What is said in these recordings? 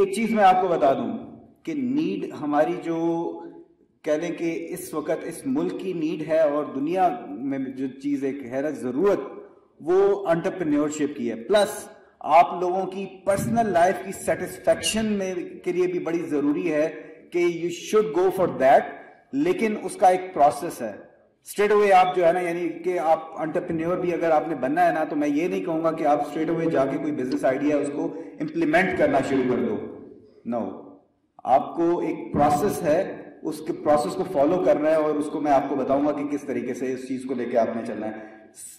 ایک چیز میں آپ کو بتا دوں کہ نیڈ ہماری جو کہہ لیں کہ اس وقت اس ملک کی نیڈ ہے اور دنیا میں جو چیز ایک ہے نا ضرورت، وہ انٹرپرینیورشپ کی ہے. پلس آپ لوگوں کی پرسنل لائف کی سیٹسفیکشن میں کے لیے بھی بڑی ضروری ہے کہ you should go for that, لیکن اس کا ایک پروسیس ہے. اسٹریٹ اوے آپ جو ہے نا، یعنی کہ آپ انٹرپرینیور بھی اگر آپ نے بننا ہے نا، تو میں یہ نہیں کہوں گا کہ آپ اسٹریٹ اوے جا کے کوئی بزنس آئیڈیا اس کو امپلیمنٹ کرنا شروع کر دو. نو، آپ کو ایک پروسیس ہے، اس کے پروسیس کو فالو کرنا ہے، اور اس کو میں آپ کو بتاؤں گا کہ کس طریقے سے اس چیز کو لے کے آپ نے چلنا ہے.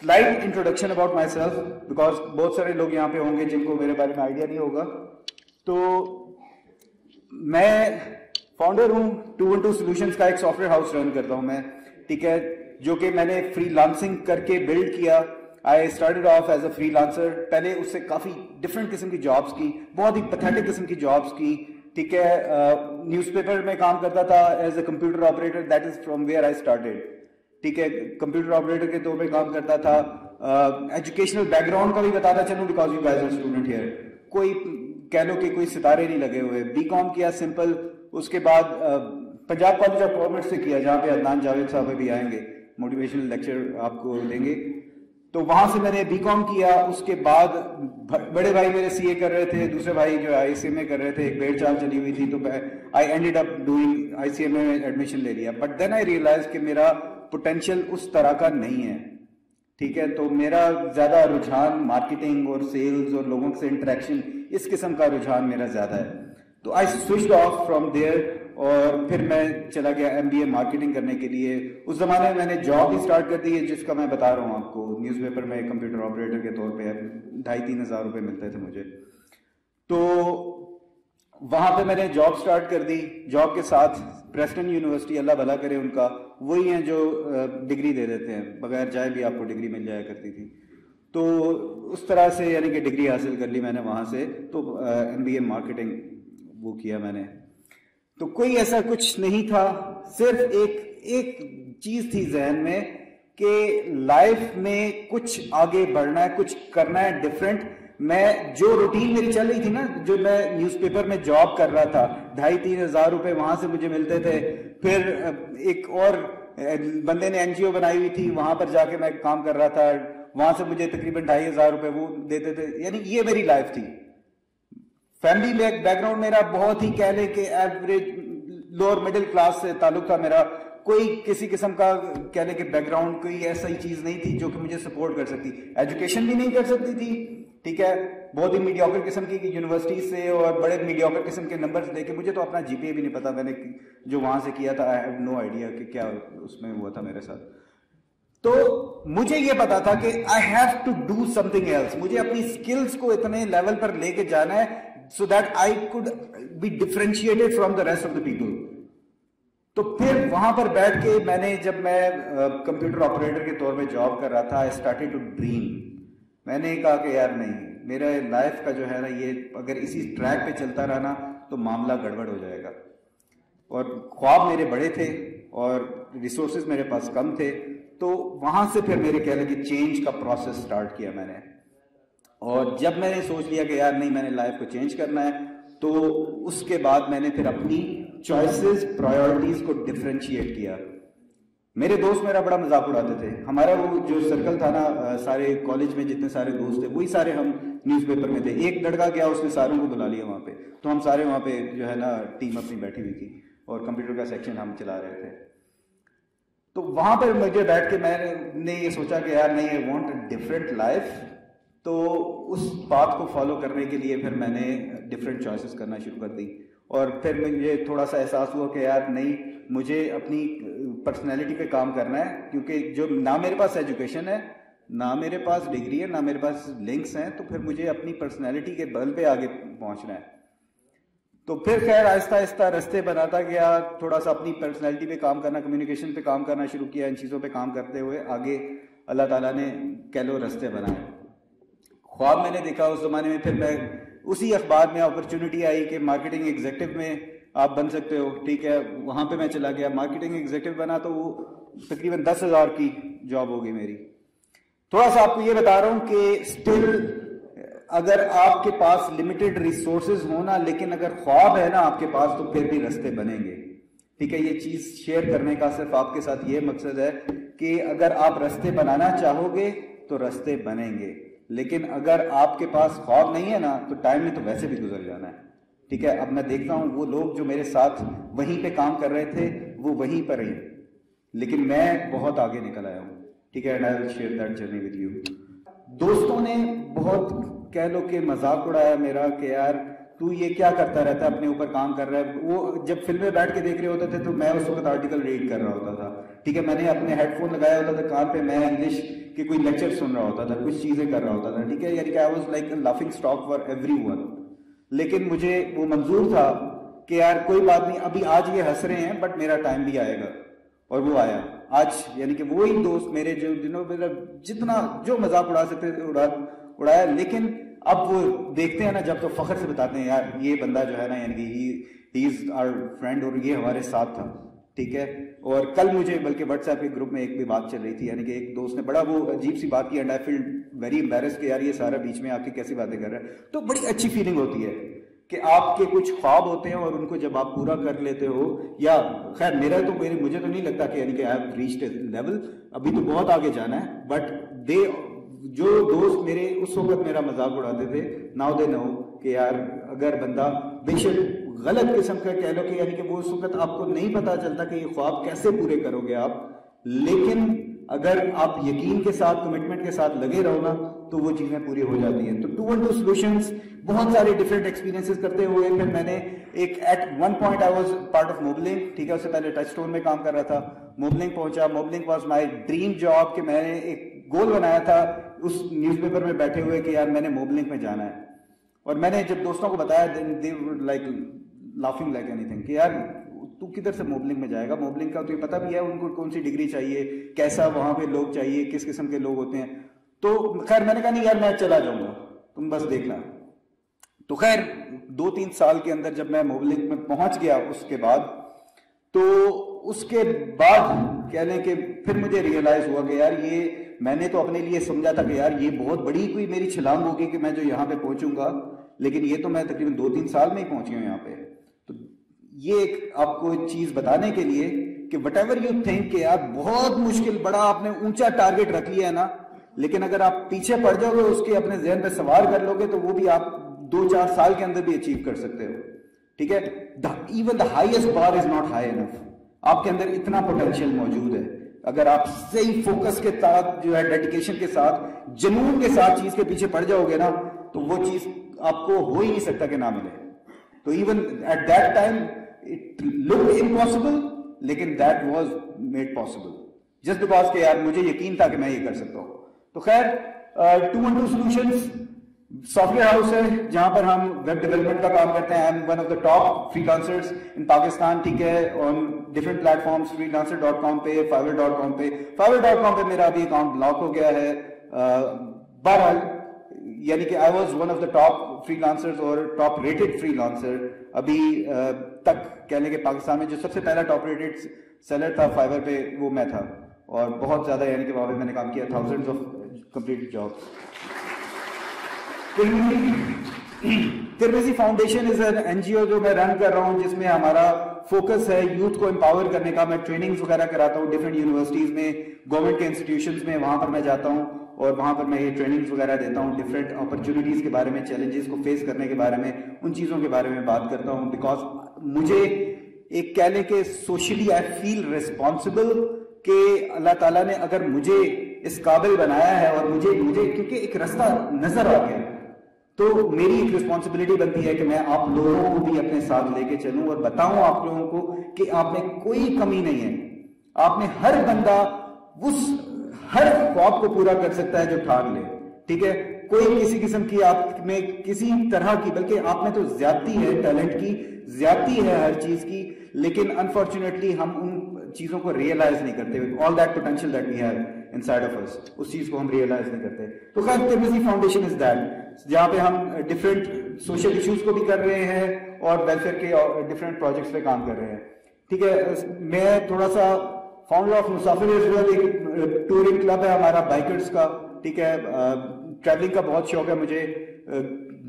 Slight introduction about my self, because بہت سارے لوگ یہاں پہ ہوں گے جن کو میرے بارے میں آئیڈیا نہیں ہوگا. تو میں فاؤنڈر ہوں 212 سولوشنز کا، ایک سافٹ ویئر ہاؤس رن کرتا ہوں میں، ٹھیک ہے، جو کہ میں نے فری لانسنگ کر کے بلڈ کیا. I started off as a free lancer. پہلے اس سے کافی ڈفرینٹ قسم کی جابس کی، بہت ہی پیتھیٹک قسم کی جابس کی، ٹھیک ہے. نیوز پیپر میں کام کرتا تھا as a computer operator, that is from where I started, ٹھیک ہے. کمپیوٹر آپریٹر کے طور پہ کام کرتا تھا. ایجوکیشنل بیک گراؤنڈ کا بھی بتاتا چلوں، because you guys are student here. کوئی کہہ لو کہ کوئی ستارے نہیں لگے ہوئے. بی کام کیا سمپل، اس کے بعد پنجاب کالج آف گورنمنٹ سے کیا، جہاں پہ عدنان جاوید صاحب بھی آئیں گے، موٹیویشنل لیکچر آپ کو دیں گے. تو وہاں سے میں نے بی کام کیا. اس کے بعد بڑے بھائی میرے سی اے کر رہے تھے، دوسرے بھائی جو آئی سی ایم اے کر رہے تھے. ایک بھیڑ چال چلی ہوئی تھی، تو I ended up doing I C M A میں ایڈمیشن لے لیا. بٹ دین آئی ریئلائز کہ میرا پوٹینشیل اس طرح کا نہیں ہے، ٹھیک ہے. تو میرا زیادہ رجحان مارکیٹنگ اور سیلز اور لوگوں سے انٹریکشن، اس قسم کا رجحان میرا زیادہ ہے. تو آئی سوئچڈ آف فرام دیئر، اور پھر میں چلا گیا ایم بی اے مارکیٹنگ کرنے کے لیے. اس زمانے میں میں نے جاب بھی اسٹارٹ کر دی ہے، جس کا میں بتا رہا ہوں آپ کو. نیوز پیپر میں کمپیوٹر آپریٹر کے طور پہ 2,500-3,000 ہزار روپے ملتے تھے مجھے. تو وہاں پہ میں نے جاب اسٹارٹ کر دی. جاب کے ساتھ پریسٹن یونیورسٹی، اللہ بھلا کرے ان کا، وہی ہیں جو ڈگری دے دیتے ہیں، بغیر جائے بھی آپ کو ڈگری مل جایا کرتی تھی. تو اس طرح سے یعنی کہ ڈگری حاصل کر لی میں نے وہاں سے. تو ایم بی اے مارکیٹنگ وہ کیا میں نے. تو کوئی ایسا کچھ نہیں تھا، صرف ایک چیز تھی ذہن میں کہ لائف میں کچھ آگے بڑھنا ہے، کچھ کرنا ہے ڈفرینٹ. میں جو روٹین میری چل رہی تھی نا، جو میں نیوز پیپر میں جاب کر رہا تھا، 2,500-3,000 ہزار روپے وہاں سے مجھے ملتے تھے. پھر ایک اور بندے نے این جی او بنائی ہوئی تھی، وہاں پر جا کے میں کام کر رہا تھا، وہاں سے مجھے تقریباً 2,500 ہزار روپے وہ دیتے تھے. یعنی یہ میری لائف تھی. فیملی بیک گراؤنڈ میرا بہت ہی کہہ لے کہ ایوریج لوور مڈل کلاس سے تعلق تھا میرا. کوئی کسی قسم کا کہہ لے کہ بیک گراؤنڈ کوئی ایسا ہی چیز نہیں تھی جو کہ مجھے سپورٹ کر سکتی. ایجوکیشن بھی نہیں کر سکتی تھی، ٹھیک ہے. بہت ہی میڈیوکر قسم کی یونیورسٹی سے اور بڑے میڈیوکر قسم کے نمبر لے کے، مجھے تو اپنا جی پی اے بھی نہیں پتا میں نے جو وہاں سے کیا تھا. آئی ہیو نو آئیڈیا کہ کیا اس میں ہوا تھا میرے ساتھ. تو مجھے یہ پتا تھا کہ I have to do something else. مجھے اپنی اسکلس کو اتنے لیول پر لے کے جانا ہے so that I could be differentiated from the rest of the people. تو پھر وہاں پر بیٹھ کے میں نے، جب میں کمپیوٹر آپریٹر کے طور پہ جاب کر رہا تھا، I started to dream. میں نے کہا کہ یار نہیں، میرا لائف کا جو ہے نا، یہ اگر اسی ٹریک پہ چلتا رہا نا تو معاملہ گڑبڑ ہو جائے گا. اور خواب میرے بڑے تھے اور ریسورسز میرے پاس کم تھے. تو وہاں سے پھر میرے کہہ لیں کہ چینج کا پروسیس سٹارٹ کیا میں نے. اور جب میں نے سوچ لیا کہ یار نہیں، میں نے لائف کو چینج کرنا ہے، تو اس کے بعد میں نے پھر اپنی چوائسز، پرائیورٹیز کو ڈفرینشیٹ کیا. میرے دوست میرا بڑا مذاق اڑاتے تھے. ہمارا وہ جو سرکل تھا نا، سارے کالج میں جتنے سارے دوست تھے وہی سارے ہم نیوز پیپر میں تھے. ایک لڑکا گیا، اس نے ساروں کو بلا لیا وہاں پہ. تو ہم سارے وہاں پہ جو ہے نا ٹیم اپنی بیٹھی ہوئی تھی اور کمپیوٹر کا سیکشن ہم چلا رہے تھے. تو وہاں پر مجھے بیٹھ کے میں نے یہ سوچا کہ یار نہیں، I want a different life. تو اس بات کو فالو کرنے کے لیے پھر میں نے ڈفرینٹ چوائسیز کرنا شروع کر دی. اور پھر مجھے تھوڑا سا احساس ہوا کہ یار نہیں، مجھے اپنی پرسنالٹی پہ کام کرنا ہے. کیونکہ جو نہ میرے پاس ایجوکیشن ہے، نہ میرے پاس ڈگری ہے، نہ میرے پاس لنکس ہیں، تو پھر مجھے اپنی پرسنالٹی کے بل پہ آگے پہنچنا ہے. تو پھر خیر آہستہ آہستہ رستے بناتا گیا، تھوڑا سا اپنی پرسنالٹی پہ کام کرنا، کمیونیکیشن پہ کام کرنا شروع کیا. ان چیزوں پہ کام کرتے ہوئے آگے اللہ تعالیٰ نے کہہ لو رستے بنائے. خواب میں نے دیکھا اس زمانے میں. پھر میں اسی اخبار میں اپرچونٹی آئی کہ مارکیٹنگ ایگزیکٹو میں آپ بن سکتے ہو، ٹھیک ہے. وہاں پہ میں چلا گیا، مارکیٹنگ ایگزیکٹو بنا. تو وہ تقریباً 10,000 کی جاب ہو گئی میری. تھوڑا سا آپ کو یہ بتا رہا ہوں کہ اسٹل اگر آپ کے پاس لمیٹڈ ریسورسز ہو نا، لیکن اگر خواب ہے نا آپ کے پاس، تو پھر بھی رستے بنیں گے. ٹھیک ہے، یہ چیز شیئر کرنے کا صرف آپ کے ساتھ یہ مقصد ہے کہ اگر آپ رستے بنانا چاہو گے تو رستے بنیں گے، لیکن اگر آپ کے پاس خواب نہیں ہے نا تو ٹائم میں تو ویسے بھی گزر جانا ہے. ٹھیک ہے، اب میں دیکھتا ہوں وہ لوگ جو میرے ساتھ وہیں پہ کام کر رہے تھے وہ وہیں پر ہیں، لیکن میں بہت آگے نکل آیا ہوں. ٹھیک ہے، and I will share that journey with you. دوستوں نے بہت کہہ لو کہ مذاق اڑایا میرا کہ یار تو یہ کیا کرتا رہتا ہے، اپنے اوپر کام کر رہا ہے. وہ جب فلمیں بیٹھ کے دیکھ رہے ہوتے تھے تو میں اس وقت آرٹیکل ریڈ کر رہا ہوتا تھا. ٹھیک ہے، میں نے اپنے ہیڈ فون لگایا ہوتا تھا کان پہ، میں انگلش کے کوئی لیکچر سن رہا ہوتا تھا، کچھ چیزیں کر رہا ہوتا تھا. ٹھیک ہے، یعنی کہ I was like laughing stock for every one. لیکن مجھے وہ منظور تھا کہ یار کوئی بات نہیں، ابھی آج یہ ہنس رہے ہیں بٹ میرا ٹائم بھی آئے گا. اور وہ آیا آج، یعنی کہ وہی دوست میرے جو جنہوں نے جتنا جو مذاق اڑا سکتے تھے اڑایا. لیکن اب وہ دیکھتے ہیں نا جب تو فخر سے بتاتے ہیں یار یہ بندہ جو ہے نا، یعنی کہ ہی از آور فرینڈ، اور یہ ہمارے ساتھ تھا. ٹھیک ہے، اور کل مجھے بلکہ واٹس ایپ کے گروپ میں ایک بھی بات چل رہی تھی، یعنی کہ ایک دوست نے بڑا وہ عجیب سی بات کی، and I feel very embarrassed کہ یار یہ سارا بیچ میں آ کے کیسی باتیں کر رہا ہے. تو بڑی اچھی فیلنگ ہوتی ہے کہ آپ کے کچھ خواب ہوتے ہیں اور ان کو جب آپ پورا کر لیتے ہو. یا خیر مجھے تو نہیں لگتا کہ یعنی کہ I have reached a level, ابھی تو بہت آگے جانا ہے. بٹ جو دوست میرے اس وقت میرا مذاق اڑاتے تھے، ناؤ دے نو کہ یار اگر بندہ بے شک غلط قسم کا کہہ لو کہ یعنی کہ وہ اس وقت آپ کو نہیں پتا چلتا کہ یہ خواب کیسے پورے کرو گے آپ، لیکن اگر آپ یقین کے ساتھ کمٹمنٹ کے ساتھ لگے رہو نا تو وہ چیزیں پوری ہو جاتی ہیں. تو 212 سولوشنز بہت سارے ڈفرینٹ ایکسپیرینسز کرتے ہوئے پھر میں نے ایک at one point I was part of mobbing. ٹھیک ہے، اس سے پہلے ٹچ اسٹون میں کام کر رہا تھا. موبلنگ پہنچا، Mobilink was my dream job کہ میں نے ایک گول بنایا تھا اس نیوز پیپر میں بیٹھے ہوئے کہ یار میں نے موبلنگ میں جانا ہے. اور میں نے جب دوستوں کو بتایا they were like laughing like anything کہ یار تو کدھر سے موبلنگ میں جائے گا، موبلنگ کا تو یہ پتہ بھی ہے ان کو کون سی ڈگری چاہیے، کیسا وہاں پہ لوگ چاہیے، کس قسم کے لوگ ہوتے ہیں. تو خیر میں نے کہا نہیں یار میں چلا جاؤں گا، تم بس دیکھنا. تو خیر 2-3 سال کے اندر جب میں موبلنگ میں پہنچ گیا اس کے بعد، تو اس کے بعد کہہ لیں کہ پھر مجھے ریئلائز ہوا کہ یار یہ میں نے تو اپنے لیے سمجھا تھا کہ یار یہ بہت بڑی کوئی میری چھلانگ ہوگی کہ میں جو یہاں پہ پہنچوں گا، لیکن یہ تو میں تقریباً 2-3 سال میں ہی پہنچی ہوں یہاں پہ. تو یہ ایک آپ کو چیز بتانے کے لیے کہ وٹ ایور یو تھنک کہ یار بہت مشکل بڑا آپ نے اونچا ٹارگیٹ رکھ لیا ہے نا، لیکن اگر آپ پیچھے پڑ جاؤ گے اس کے اپنے ذہن پہ سوار کر لو گے تو وہ بھی آپ 2-4 سال کے اندر بھی اچیو کر سکتے ہو. ٹھیک ہے، even the highest bar is not high enough. آپ کے اندر اتنا پوٹینشیل موجود ہے، اگر آپ صحیح فوکس کے ساتھ جو ہے ڈیڈیکیشن کے ساتھ جنون کے ساتھ چیز کے پیچھے پڑ جاؤ گے نا تو وہ چیز آپ کو ہو ہی نہیں سکتا کہ نہ ملے. تو even at that time it look impossible, لیکن that was made possible just because کہ یار مجھے یقین تھا کہ میں یہ کر سکتا ہوں. تو خیر 212 سولوشنز سافٹ ویئر ہاؤس ہے جہاں پر ہم ویب ڈیولپمنٹ کا کام کرتے ہیں. I am one of the top freelancers in Pakistan. ٹھیک ہے، on different plate forms, freelancer.com پہ، fiverr.com پہ. fiverr.com پہ میرا ابھی اکاؤنٹ بلاک ہو گیا ہے. بہرحال یعنی کہ I was one of the top free lancers اور ٹاپ ریٹڈ فری لانسر ابھی تک کہنے کے پاکستان میں. جو سب سے پہلا ٹاپ ریٹڈ سیلر تھا فائور پہ وہ میں تھا، اور بہت زیادہ یعنی کہ وہاں پہ میں نے کام کیا، thousands of complete job. Tirmizi foundation is an N G O جو میں رن کر رہا ہوں، جس میں ہمارا فوکس ہے یوتھ کو امپاور کرنے کا. میں ٹریننگز وغیرہ کراتا ہوں ڈفرینٹ یونیورسٹیز میں، گورنمنٹ کے انسٹیٹیوشنز میں، وہاں پر میں جاتا ہوں اور وہاں پر میں یہ ٹریننگز وغیرہ دیتا ہوں، ڈفرینٹ اپرچونیٹیز کے بارے میں، چیلنجز کو فیس کرنے کے بارے میں، ان چیزوں کے بارے میں بات کرتا ہوں. بیکاز مجھے ایک کہہ لیں کہ سوشلی آئی فیل ریسپانسبل کہ اللہ تعالیٰ نے اگر مجھے اس قابل بنایا ہے اور مجھے کیونکہ ایک رستہ نظر آ گیا تو میری ایک رسپانسبلٹی بنتی ہے کہ میں آپ لوگوں کو بھی اپنے ساتھ لے کے چلوں اور بتاؤں آپ لوگوں کو کہ آپ میں کوئی کمی نہیں ہے. آپ میں ہر بندہ اس ہر خواب کو پورا کر سکتا ہے جو ٹھان لے. ٹھیک ہے، کوئی کسی قسم کی آپ میں کسی طرح کی، بلکہ آپ میں تو زیادتی ہے، ٹیلنٹ کی زیادتی ہے ہر چیز کی، لیکن انفارچونیٹلی ہم ان چیزوں کو ریئلائز نہیں کرتے. All that potential that we have inside of us, اس چیز کو ہم ریئلائز نہیں کرتے. تو خیر ترمیزی فاؤنڈیشن از دیٹ، جہاں پہ ہم ڈفرینٹ سوشل ایشوز کو بھی کر رہے ہیں اور ویلفیئر کے ڈفرینٹ پروجیکٹس پہ کام کر رہے ہیں. ٹھیک ہے، میں تھوڑا سا فاؤنڈر آف مسافر از ویل، ایک ٹورنگ کلب ہے ہمارا بائکرز کا. ٹھیک ہے، ٹریولنگ کا بہت شوق ہے مجھے.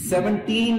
17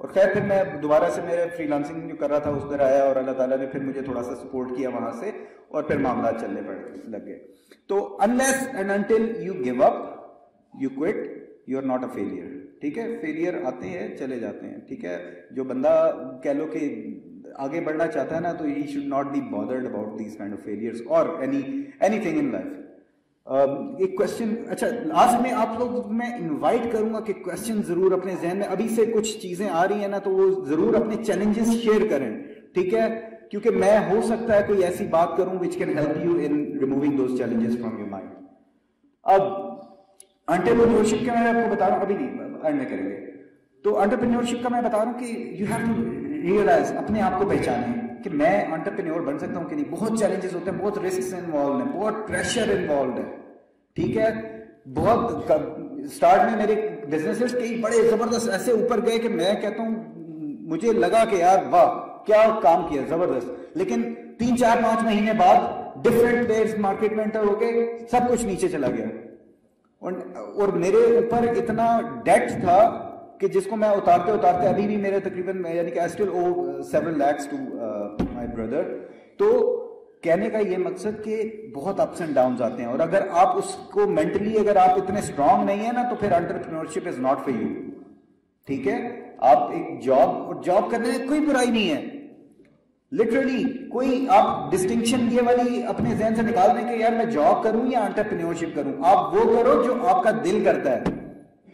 اور خیر پھر میں دوبارہ سے میرے فری لانسنگ جو کر رہا تھا اس پر آیا اور اللہ تعالیٰ نے پھر مجھے تھوڑا سا سپورٹ کیا وہاں سے اور پھر معاملات چلنے لگ گئے. تو unless and until you give up, you quit, you are not a failure. ٹھیک ہے, فیلئر آتے ہیں چلے جاتے ہیں. ٹھیک ہے, جو بندہ کہہ لو کہ آگے بڑھنا چاہتا ہے نا تو he should not be bothered about these kind of failures or anything in life. ایک کوشچن, اچھا لاسٹ میں آپ لوگ میں انوائٹ کروں گا کہ کوشچن ضرور اپنے ذہن میں, ابھی سے کچھ چیزیں آ رہی ہیں نا تو وہ ضرور اپنے چیلنجز شیئر کریں. ٹھیک ہے, کیونکہ میں ہو سکتا ہے کوئی ایسی بات کروں which can help you in removing those challenges from your mind. اب انٹرپرینیورشپ کا میں آپ کو بتا رہا ہوں, ابھی نہیں اینڈ میں کریں گے. تو انٹرپرینیورشپ کا میں بتا رہا ہوں کہ یو ہیو ٹو ریئلائز, اپنے آپ کو پہچانیں کہ میں انٹرپرینیور بن سکتا ہوں کہ نہیں. بہت چیلنجز ہوتے ہیں, بہت رسکس انوالوڈ ہیں, بہت پریشر انوالوڈ ہے. ٹھیک ہے, بہت اسٹارٹ میں میرے بزنسز کئی بڑے زبردست ایسے اوپر گئے کہ میں کہتا ہوں مجھے لگا کہ یار واہ کیا کام کیا زبردست, لیکن 3-4-5 مہینے بعد ڈفرینٹ پلیئرز مارکیٹ میں انٹر ہو گئے, سب کچھ نیچے چلا گیا. اور میرے اوپر اتنا ڈیٹ تھا کہ جس کو میں اتارتے اتارتے ابھی بھی میرے تقریباً یعنی کہ I still owe several lakhs to my brother. تو کہنے کا یہ مقصد کہ بہت اپس اینڈ ڈاؤنز آتے ہیں, اور اگر آپ اس کو مینٹلی اگر آپ اتنے اسٹرانگ نہیں ہیں نا تو پھر entrepreneurship is not for you. ٹھیک ہے, آپ ایک جاب کرنے میں کوئی برائی نہیں ہے, لٹرلی کوئی آپ ڈسٹنکشن یہ والی اپنے ذہن سے نکال دیں کہ یار میں جاب کروں یا انٹرپرینورشپ کروں. آپ وہ کرو جو آپ کا دل کرتا ہے,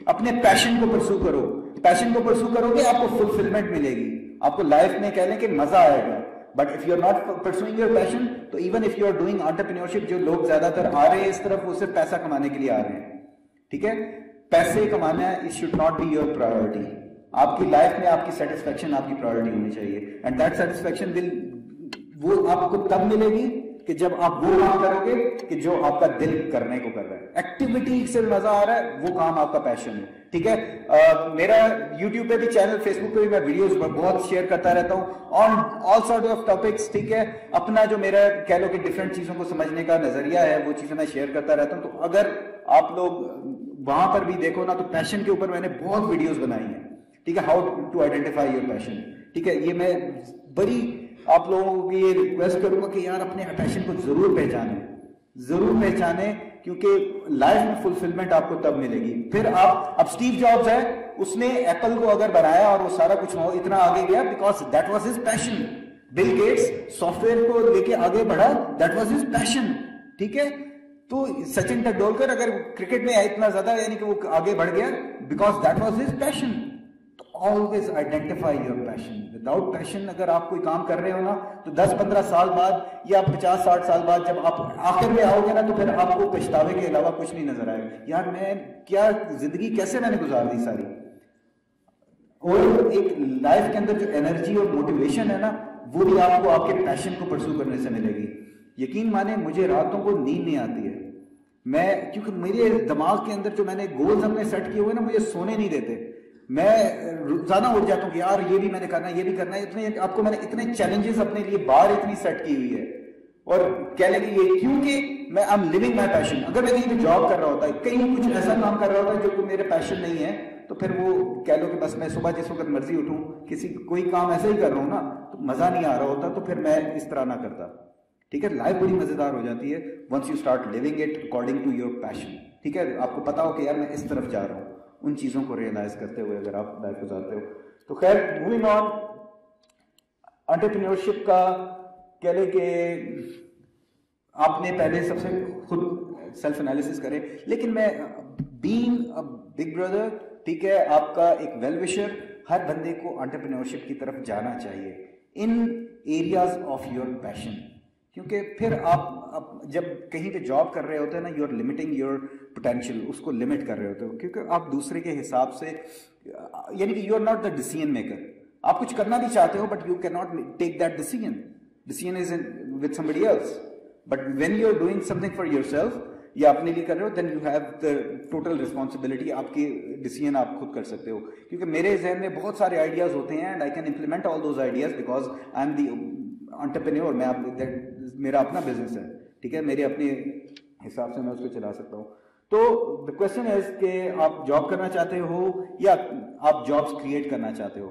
اپنے پیشن کو پرسو کرو. پیشن کو پرسو کرو گے آپ کو فلفلمنٹ ملے گی, آپ کو لائف میں کہہ لیں کہ مزہ آئے گا. But if you are not pursuing your passion تو even if you are doing entrepreneurship, جو لوگ زیادہ تر آ رہے ہیں اس طرف وہ صرف پیسہ کمانے کے لیے آ رہے ہیں. ٹھیک ہے, پیسے کمانا it should not be your priority. آپ کی لائف میں آپ کی سیٹسفیکشن آپ کی پرائیورٹی ہونی چاہیے, اینڈ دیٹ سیٹسفیکشن ول وہ آپ کو تب ملے گی کہ جب آپ وہ کام کرو گے کہ جو آپ کا دل کرنے کو کر رہا ہے, ایکٹیویٹی سے مزہ آ رہا ہے, وہ کام آپ کا پیشن ہے. ٹھیک ہے, میرا یوٹیوب پہ بھی چینل, فیس بک پہ بھی میں ویڈیوز بہت شیئر کرتا رہتا ہوں آن آل سارٹ آف ٹاپکس. ٹھیک ہے, اپنا جو میرا کہہ لو کہ ڈفرینٹ چیزوں کو سمجھنے کا نظریہ ہے وہ چیزیں میں شیئر کرتا رہتا ہوں. تو اگر آپ لوگ وہاں پر بھی دیکھو نا تو پیشن کے اوپر میں نے بہت ویڈیوز بنائی ہیں. ٹھیک ہے, how to identify your passion. ٹھیک ہے, یہ میں بڑی آپ لوگوں کو یہ ریکویسٹ کروں گا کہ یار اپنے پیشن کو ضرور پہچانیں, کیونکہ لائف میں فلفلمنٹ آپ کو تب ملے گی. پھر آپ, اب اسٹیو جابز ہے, اس نے ایپل کو اگر بنایا اور وہ سارا کچھ اتنا آگے گیا because that was his passion. Bill Gates software کو لے کے آگے بڑھا, دیٹ واز ہز پیشن. ٹھیک ہے, تو سچن تندولکر اگر کرکٹ میں اتنا زیادہ یعنی کہ وہ آگے بڑھ گیا because that was his passion. Always identify your passion. Without passion اگر آپ کوئی کام کر رہے ہو نا تو 10-15 سال بعد یا 50-60 سال بعد جب آپ آخر میں آؤ گے نا تو پھر آپ کو پچھتاوے کے علاوہ کچھ نہیں نظر آئے گا, یار میں کیا زندگی کیسے میں نے گزار دی ساری. اور ایک لائف کے اندر جو انرجی اور موٹیویشن ہے نا وہ بھی آپ کو آپ کے پیشن کو پرسو کرنے سے ملے گی. یقین مانے مجھے راتوں کو نیند نہیں آتی ہے, میں کیونکہ میرے دماغ کے اندر جو میں نے گولز اپنے سیٹ کیے ہوئے نا مجھے سونے نہیں دیتے. میں روزانہ اٹھ جاتا ہوں کہ یار یہ بھی میں نے کرنا ہے, یہ بھی کرنا ہے. اتنے آپ کو میں نے اتنے چیلنجز اپنے لیے بار اتنی سیٹ کی ہوئی ہے, اور کہہ لیں کہ یہ کیونکہ میں آئی ایم لیونگ مائی پیشن. اگر میں کہیں پہ جاب کر رہا ہوتا ہے, کہیں کچھ ایسا کام کر رہا ہوتا ہے جو میرے پیشن نہیں ہے, تو پھر وہ کہہ لو کہ بس میں صبح جس وقت مرضی اٹھوں کسی کوئی کام ایسا ہی کر رہا ہوں نا تو مزہ نہیں آ رہا ہوتا, تو پھر میں اس طرح نہ کرتا. ٹھیک ہے, لائف بڑی مزیدار ہو جاتی ہے once you start living it according to your passion. ٹھیک ہے, آپ کو پتا ہو کہ یار میں اس طرف جا رہا ہوں, ان چیزوں کو ریئلائز کرتے ہوئے اگر آپ لائف گزارتے ہو. تو خیر موونگ آن, انٹرپرینورشپ کا کہہ لیں کہ آپ نے پہلے سب سے خود سیلف انالیسس کرے, لیکن میں بینگ اے بگ بردر, ٹھیک ہے, آپ کا ایک ویل وشر, ہر بندے کو انٹرپرینورشپ کی طرف جانا چاہیے ان ایریاز آف یور پیشن. کیونکہ پھر آپ جب کہیں پہ جاب کر رہے ہوتے ہیں نا you are limiting your potential, اس کو لمٹ کر رہے ہوتے ہو, کیونکہ آپ دوسرے کے حساب سے یعنی کہ you are not the decision maker. آپ کچھ کرنا بھی چاہتے ہو but you can not take that decision is with somebody else. But when you are doing something for yourself یا اپنے لیے کر رہے ہو then you have the total responsibility, آپ کی ڈیسیژن آپ خود کر سکتے ہو. کیونکہ میرے ذہن میں بہت سارے آئیڈیاز ہوتے ہیں and I can implement all those ideas because I am the entrepreneur. میرا اپنا بزنس ہے, ٹھیک ہے, میرے اپنے حساب سے میں اس کو چلا سکتا ہوں. تو دا کوشچن از کہ آپ جاب کرنا چاہتے ہو یا آپ جابس کریٹ کرنا چاہتے ہو.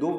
2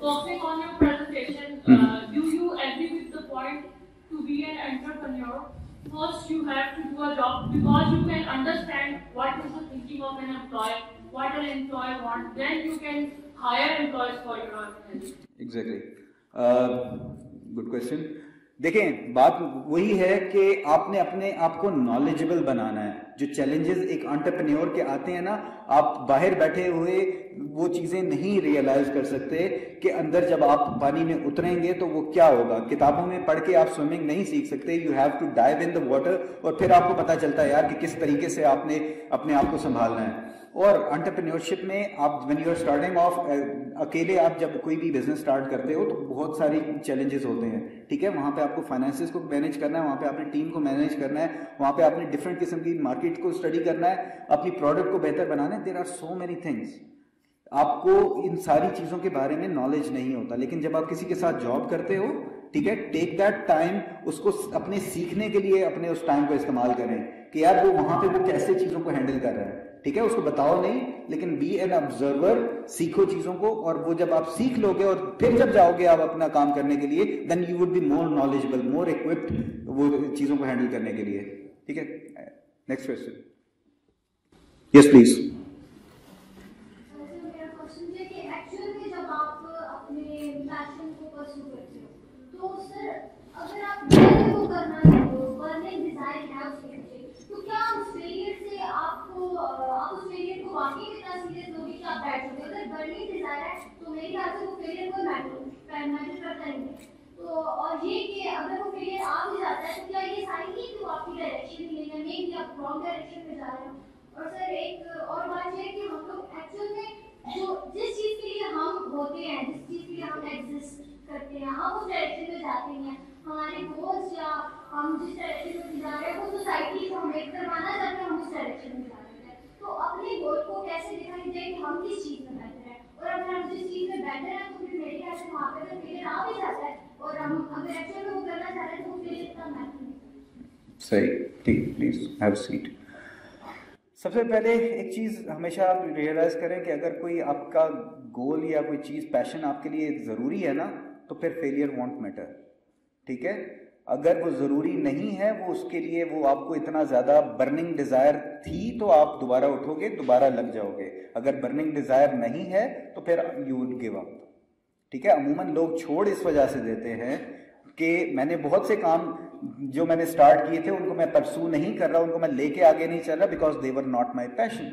Focusing on your presentation, do you agree with the point to be an entrepreneur? First, you have to do a job because you can understand what is the thinking of an employer, what an employer wants. Then you can hire employees for your organization. Exactly. Good question. دیکھیں بات وہی ہے کہ آپ نے اپنے آپ کو نالجبل بنانا ہے. جو چیلنجز ایک انٹرپرینیور کے آتے ہیں نا, آپ باہر بیٹھے ہوئے وہ چیزیں نہیں ریئلائز کر سکتے کہ اندر جب آپ پانی میں اتریں گے تو وہ کیا ہوگا. کتابوں میں پڑھ کے آپ سوئمنگ نہیں سیکھ سکتے, you have to dive in the water, اور پھر آپ کو پتا چلتا ہے یار کہ کس طریقے سے آپ نے اپنے آپ کو سنبھالنا ہے. اور انٹرپرینیورشپ میں آپ when you are starting off, اکیلے آپ جب کوئی بھی بزنس اسٹارٹ کرتے ہو تو بہت ساری چیلنجز ہوتے ہیں, ٹھیک ہے. وہاں پہ آپ کو فائنینسز کو مینیج کرنا ہے, وہاں پہ آپ نے ٹیم کو مینیج کرنا ہے, وہاں پہ آپ نے ڈفرینٹ قسم کی مارکیٹ کو اسٹڈی کرنا ہے, اپنی پروڈکٹ کو بہتر بنانا ہے. There are so many things. آپ کو ان ساری چیزوں کے بارے میں نالج نہیں ہوتا, لیکن جب آپ کسی کے ساتھ جاب کرتے ہو, ٹھیک ہے, ٹیک دیٹ ٹائم, اس کو اپنے سیکھنے کے لیے اپنے اس ٹائم کو استعمال کریں کہ یار وہ وہاں پہ وہ کیسے چیزوں کو ہینڈل کر رہا ہے, ٹھیک ہے. اس کو بتاؤ نہیں, لیکن بی این آبزرور, سیکھو چیزوں کو, اور وہ جب آپ سیکھ لو گے اور پھر جب جاؤ گے آپ اپنا کام کرنے کے لیے, then you would be more knowledgeable, more occupied وہ چیزوں کو ہینڈل کرنے کے لیے, ٹھیک ہے. Next question. Yes please. اگر آپ وہ کرنا چاہتے ہو, برننگ ڈیزائر ہے اس کے پیچھے, تو کیا اس فیلئر سے آپ اس فیلئر کو واقعی اتنا سیریس لوگے کہ آپ بیٹھ سکتے ہو؟ اگر برننگ ڈیزائر ہے تو میرے خیال سے وہ فیلئر کوئی میٹر کرتا نہیں ہے. تو اور یہ کہ اگر وہ فیلئر آ بھی جاتا ہے تو کیا یہ سائن نہیں کہ وہ آپ کی ڈائریکشن ہی نہیں ہے, نہیں کہ آپ رانگ ڈائریکشن میں جا رہے ہو. اور سر ایک اور بات یہ ہے کہ ہم لوگ ایکچوئل میں جو جس چیز کے لیے ہم ہوتے ہیں, جس چیز کے لیے ہم ایگزسٹ کرتے ہیں, ہم اس ڈائریکشن میں جاتے ہیں. ہمارے گولس یا ہم جس ڈائریکشن میں جا رہے ہیں وہ سوسائٹی کو ہم ایک کروانا چاہتے ہیں, ہم اس ڈائریکشن میں جا رہے ہیں. تو اپنے گول کو کیسے دکھائی دے کہ ہم کس چیز میں بہتر ہیں, اور اگر ہم جس چیز میں بہتر ہیں تو پھر میرے خیال سے وہاں پہ اگر فیلئر آ بھی جاتا ہے اور ہم اگر ایکچوئل میں وہ کرنا چاہ رہے ہیں تو وہ فیلئر اتنا میٹر نہیں کرتا. صحیح, ٹھیک, پلیز ہیو اے سیٹ. سب سے پہلے ایک چیز ہمیشہ آپ ریئلائز کریں کہ اگر کوئی آپ کا گول یا کوئی چیز پیشن آپ کے لیے ضروری ہے نا, تو پھر فیلئر وونٹ میٹر, ٹھیک ہے. اگر وہ ضروری نہیں ہے, وہ اس کے لیے وہ آپ کو اتنا زیادہ برننگ ڈیزائر تھی تو آپ دوبارہ اٹھو گے, دوبارہ لگ جاؤ گے. اگر برننگ ڈیزائر نہیں ہے تو پھر یو وڈ گیو اپ, ٹھیک ہے. عموماً لوگ چھوڑ اس وجہ سے دیتے ہیں کہ میں نے بہت سے کام جو میں نے اسٹارٹ کیے تھے ان کو میں پرسو نہیں کر رہا, ان کو میں لے کے آگے نہیں چل رہا, because they were not my پیشن.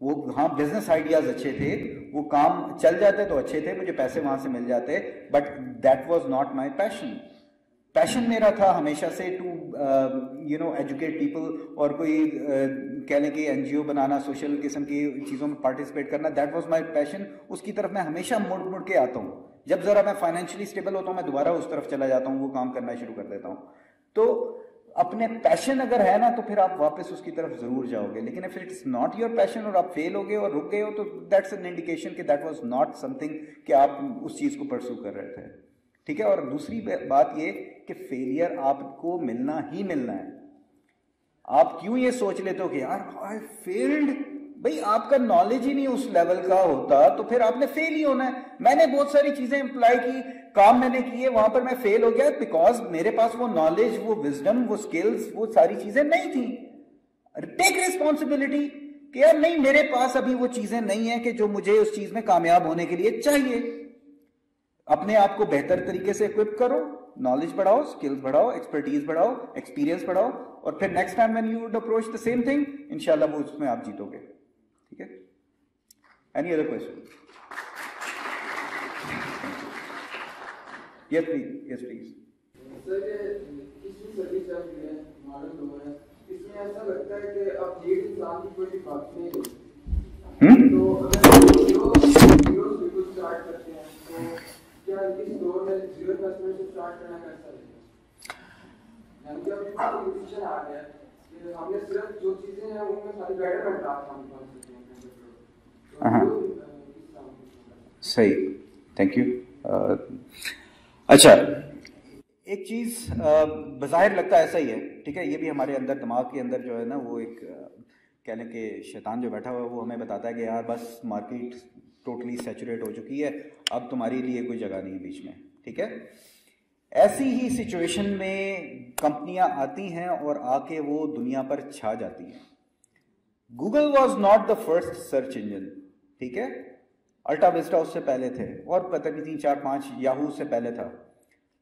وہ ہاں بزنس آئیڈیاز اچھے تھے, وہ کام چل جاتے تو اچھے تھے, مجھے پیسے وہاں سے مل جاتے, but that was not my passion. Passion میرا تھا ہمیشہ سے ٹو ایجوکیٹ پیپل, اور کوئی کہہ لیں کہ این جی او بنانا, سوشل قسم کی چیزوں میں پارٹیسپیٹ کرنا, دیٹ واز مائی پیشن. اس کی طرف میں ہمیشہ مڑ کے آتا ہوں. جب ذرا میں فائنینشلی اسٹیبل ہوتا ہوں, میں دوبارہ اس طرف چلا جاتا ہوں, وہ کام کرنا شروع کر دیتا ہوں. تو اپنے پیشن اگر ہے نا تو پھر آپ واپس اس کی طرف ضرور جاؤ گے. لیکن if it's not your passion اور آپ فیل ہو گئے اور رک گئے ہو, تو دیٹس این انڈیکیشن کہ that was not some thing کہ آپ اس چیز کو پرسو کر رہے تھے, ٹھیک ہے. اور دوسری بات یہ کہ فیلئر آپ کو ملنا ہی ملنا ہے. آپ کیوں یہ سوچ لیتے ہو کہ یار آئی فیلڈ, بھائی آپ کا نالج ہی نہیں اس لیول کا ہوتا تو پھر آپ نے فیل ہی ہونا ہے. میں نے بہت ساری چیزیں امپلائی کی, کام میں نے کیے, وہاں پر میں فیل ہو گیا بیکاز میرے پاس وہ نالج, وہ وزڈم, وہ سکلز, وہ ساری چیزیں نہیں تھیں. ٹیک ریسپانسبلٹی کہ یار نہیں, میرے پاس ابھی وہ چیزیں نہیں ہیں کہ جو مجھے اس چیز میں کامیاب ہونے کے لیے چاہیے. اپنے آپ کو بہتر طریقے سے اکوپ کرو, نالج بڑھاؤ, اسکلز بڑھاؤ, ایکسپرٹیز بڑھاؤ, ایکسپیرینس بڑھاؤ, اور پھر next time when you would approach the same thing, انشاءاللہ وہ اس میں آپ جیتو گے, ٹھیک ہے. Any other question? Yes please, yes please. Sir کسی سروس چل رہی ہے, ماڈل ہو ہے, اس میں ایسا لگتا ہے کہ اب یہ انسان کی کوئی بات نہیں ہے, تو اگر زیرو سے کچھ اسٹارٹ کرتے ہیں تو کیا اس دور میں زیرو کسٹمر سے اسٹارٹ کرنا کیسا ہے؟ یعنی کہ اب ڈیسیژن آ گیا کہ ہم نے صرف جو چیزیں ہیں ان میں ساری بیٹرمنٹ آپ ہم کر سکتے ہیں. صحیح, تھینک یو. اچھا, ایک چیز بظاہر لگتا ایسا ہی ہے, ٹھیک ہے. یہ بھی ہمارے اندر دماغ کے اندر جو ہے نا, وہ ایک کہہ لیں کہ شیطان جو بیٹھا ہوا ہے وہ ہمیں بتاتا ہے کہ یار بس مارکیٹ ٹوٹلی سیچوریٹ ہو چکی ہے, اب تمہاری لیے کوئی جگہ نہیں ہے بیچ میں, ٹھیک ہے. ایسی ہی سچویشن میں کمپنیاں آتی ہیں اور آ کے وہ دنیا پر چھا جاتی ہیں. Google was not the first search engine, ٹھیک ہے. الٹا وسٹا اس سے پہلے تھے, اور پتہ نہیں 3 4 5 یاہو سے پہلے تھا.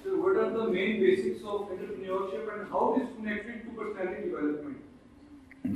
So what are the main basics of entrepreneurship and how it is connected to personality development?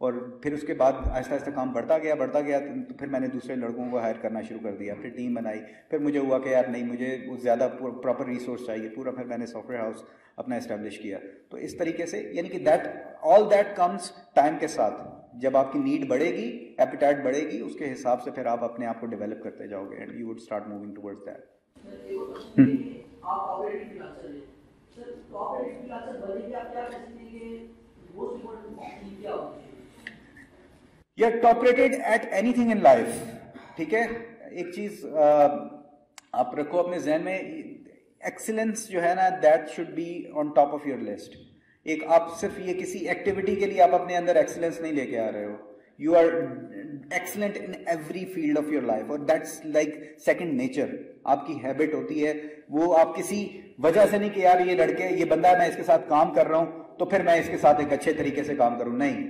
اور پھر اس کے بعد آہستہ آہستہ کام بڑھتا گیا تو پھر میں نے دوسرے لڑکوں کو ہائر کرنا شروع کر دیا, پھر ٹیم بنائی, پھر مجھے ہوا کہ یار نہیں مجھے زیادہ پراپر ریسورس چاہیے پورا, پھر میں نے سافٹ ویئر ہاؤس اپنا اسٹیبلش کیا. تو اس طریقے سے یعنی کہ آل دیٹ کمز ٹائم کے ساتھ, جب آپ کی نیڈ بڑھے گی, ایپیٹائٹ بڑھے گی, اس کے حساب سے پھر آپ اپنے آپ کو ڈیولپ کرتے جاؤ گے, and you would start moving towards that. یا top rated at anything in life, ٹھیک ہے. ایک چیز آپ رکھو اپنے ذہن میں, ایکسیلنس جو ہے نا that should be on top of your list. ایک آپ صرف یہ کسی ایکٹیویٹی کے لیے آپ اپنے اندر ایکسیلنس نہیں لے کے آ رہے ہو, you are excellent in every field of your life, اور دیٹس لائک سیکنڈ نیچر. آپ کی ہیبٹ ہوتی ہے, وہ آپ کسی وجہ سے نہیں کہ یار یہ لڑکے یہ بندہ میں اس کے ساتھ کام کر رہا ہوں تو پھر میں اس کے ساتھ ایک اچھے طریقے سے کام کروں, نہیں.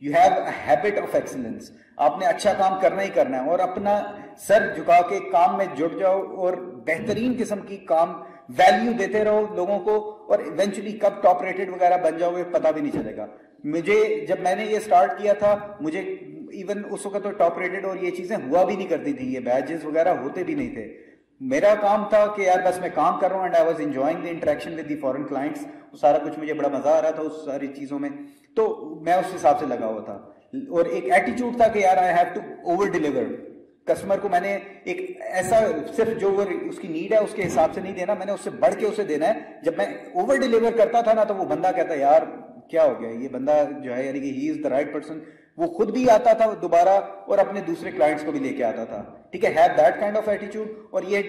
You have a habit of excellence. آپ نے اچھا کام کرنا ہی کرنا ہے, اور اپنا سر جھکا کے کام میں جٹ جاؤ اور بہترین قسم کی کام ویلیو دیتے رہو لوگوں کو, اور ایونچولی کب ٹاپ ریٹڈ وغیرہ بن جاؤ گے پتہ بھی نہیں چلے گا. مجھے جب میں نے یہ سٹارٹ کیا تھا, مجھے ایون اس وقت تو ٹاپ ریٹڈ اور یہ چیزیں ہوا بھی نہیں کرتی تھی, یہ بیجز وغیرہ ہوتے بھی نہیں تھے. میرا کام تھا کہ یار بس میں کام کر رہا ہوں, and I was enjoying the interaction with the foreign clients, سارا کچھ مجھے بڑا مزہ آ رہا تھا اس ساری چیزوں میں, تو میں اس حساب سے لگا ہوا تھا. اور ایک ایٹیچیوڈ تھا کہ یار آئی have to over deliver. Customer کو میں نے ایک ایسا صرف جو اس کی نیڈ ہے اس کے حساب سے نہیں دینا, میں نے اس سے بڑھ کے اسے دینا ہے. جب میں اوور ڈیلیور کرتا تھا نا تو وہ بندہ کہتا یار کیا ہو گیا, یہ بندہ جو ہے یعنی کہ ہی از دا رائٹ پرسن. وہ خود بھی آتا تھا دوبارہ اور اپنے دوسرے کلائنٹس کو بھی لے کے آتا تھا, ٹھیک ہے. ہیو دیٹ کائنڈ آف ایٹیچیوڈ. اور یہ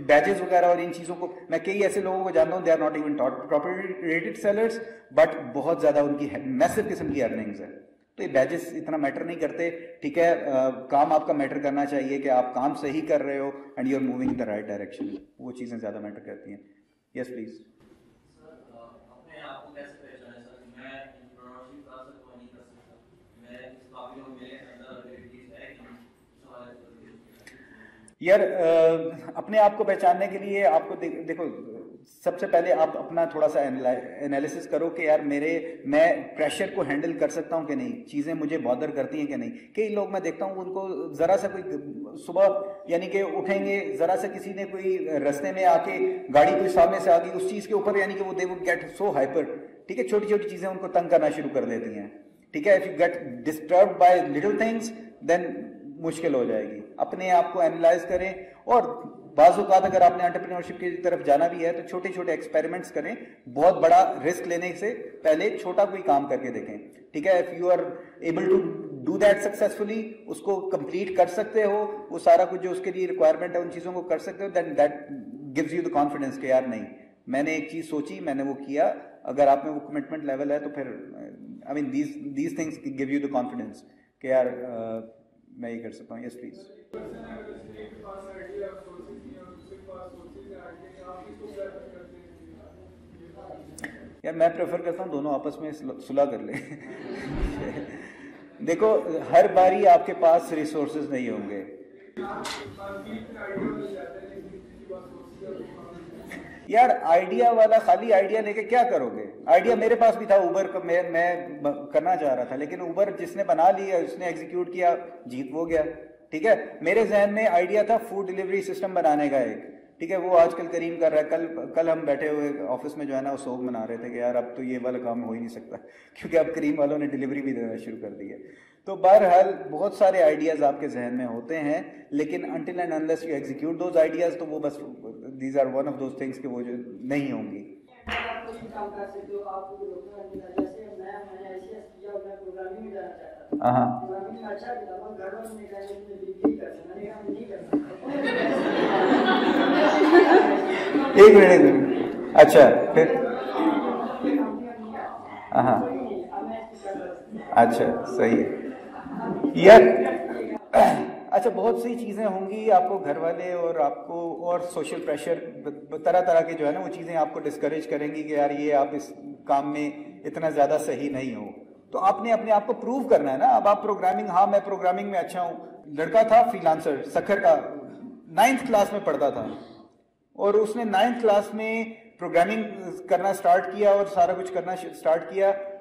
بیجز وغیرہ اور ان چیزوں کو میں کئی ایسے لوگوں کو جانتا ہوں, they are not even proper rated sellers, but بہت زیادہ ان کی میسو قسم کی ارننگز ہے. تو یہ بیجز اتنا میٹر نہیں کرتے, ٹھیک ہے. کام آپ کا میٹر کرنا چاہیے کہ آپ کام صحیح کر رہے ہو and you are moving in the right direction, وہ چیزیں زیادہ میٹر کرتی ہیں. Yes please. یار اپنے آپ کو پہچاننے کے لیے آپ کو دیکھو, سب سے پہلے آپ اپنا تھوڑا سا انالیسس کرو کہ یار میں پریشر کو ہینڈل کر سکتا ہوں کہ نہیں, چیزیں مجھے بادر کرتی ہیں کہ نہیں. کئی لوگ میں دیکھتا ہوں ان کو ذرا سا کوئی صبح یعنی کہ اٹھیں گے, ذرا سا کسی نے کوئی رستے میں آ کے گاڑی کوئی سامنے سے آ گئی, اس چیز کے اوپر یعنی کہ وہ they would get so hyper, ٹھیک ہے. چھوٹی چھوٹی چیزیں ان کو تنگ کرنا شروع کر دیتی ہیں, ٹھیک ہے. If you get disturbed by little things then مشکل ہو جائے گی. اپنے آپ کو اینالائز کریں, اور بعض اوقات اگر آپ نے انٹرپرینورشپ کی طرف جانا بھی ہے تو چھوٹے چھوٹے ایکسپیریمنٹس کریں. بہت بڑا رسک لینے سے پہلے چھوٹا کوئی کام کر کے دیکھیں, ٹھیک ہے. If you are able to do that successfully, اس کو کمپلیٹ کر سکتے ہو, وہ سارا کچھ جو اس کے لیے ریکوائرمنٹ ہے ان چیزوں کو کر سکتے ہو, then that gives you the confidence کہ یار نہیں میں نے ایک چیز سوچی, میں نے وہ کیا. اگر آپ میں وہ کمٹمنٹ لیول ہے تو پھر I mean these things give you the confidence کہ یار میں یہ کر سکتا ہوں. Yes please. یار میں پریفر کرتا ہوں دونوں آپس میں صلح کر لیں. دیکھو ہر باری آپ کے پاس ریسورسز نہیں ہوں گے. یار آئیڈیا والا خالی آئیڈیا لے کے کیا کرو گے؟ آئیڈیا میرے پاس بھی تھا اوبر کا, میں کرنا چاہ رہا تھا, لیکن اوبر جس نے بنا لیا اس نے ایگزیکیوٹ کیا, جیت وہ گیا, ٹھیک ہے. میرے ذہن میں آئیڈیا تھا فوڈ ڈیلیوری سسٹم بنانے کا ایک, ٹھیک ہے. وہ آج کل کریم کر رہا ہے. کل ہم بیٹھے ہوئے آفس میں جو ہے نا وہ سوگ منا رہے تھے کہ یار اب تو یہ والا کام ہو ہی نہیں سکتا, کیونکہ اب کریم والوں نے ڈیلیوری بھی دینا شروع کر دی ہے. تو بہرحال بہت سارے آئیڈیاز آپ کے ذہن میں ہوتے ہیں, لیکن until and unless you execute those ideas تو وہ بس these are one of those things کہ وہ جو نہیں ہوں گی. ایک منٹ, اچھا پھر ہاں اچھا صحیح ہے یار. اچھا بہت سی چیزیں ہوں گی, آپ کو گھر والے اور آپ کو اور سوشل پریشر طرح طرح کے جو ہے نا وہ چیزیں آپ کو ڈسکریج کریں گی کہ یار یہ آپ اس کام میں اتنا زیادہ صحیح نہیں ہو. تو آپ نے اپنے آپ کو پروو کرنا ہے نا. اب آپ پروگرامنگ, ہاں میں پروگرامنگ میں اچھا ہوں. لڑکا تھا فری لانسر سکھر کا, 9th کلاس میں پڑھتا تھا, اور اس نے 9th کلاس میں پروگرامنگ کرنا سٹارٹ کیا اور سارا کچھ کرنا سٹارٹ کیا.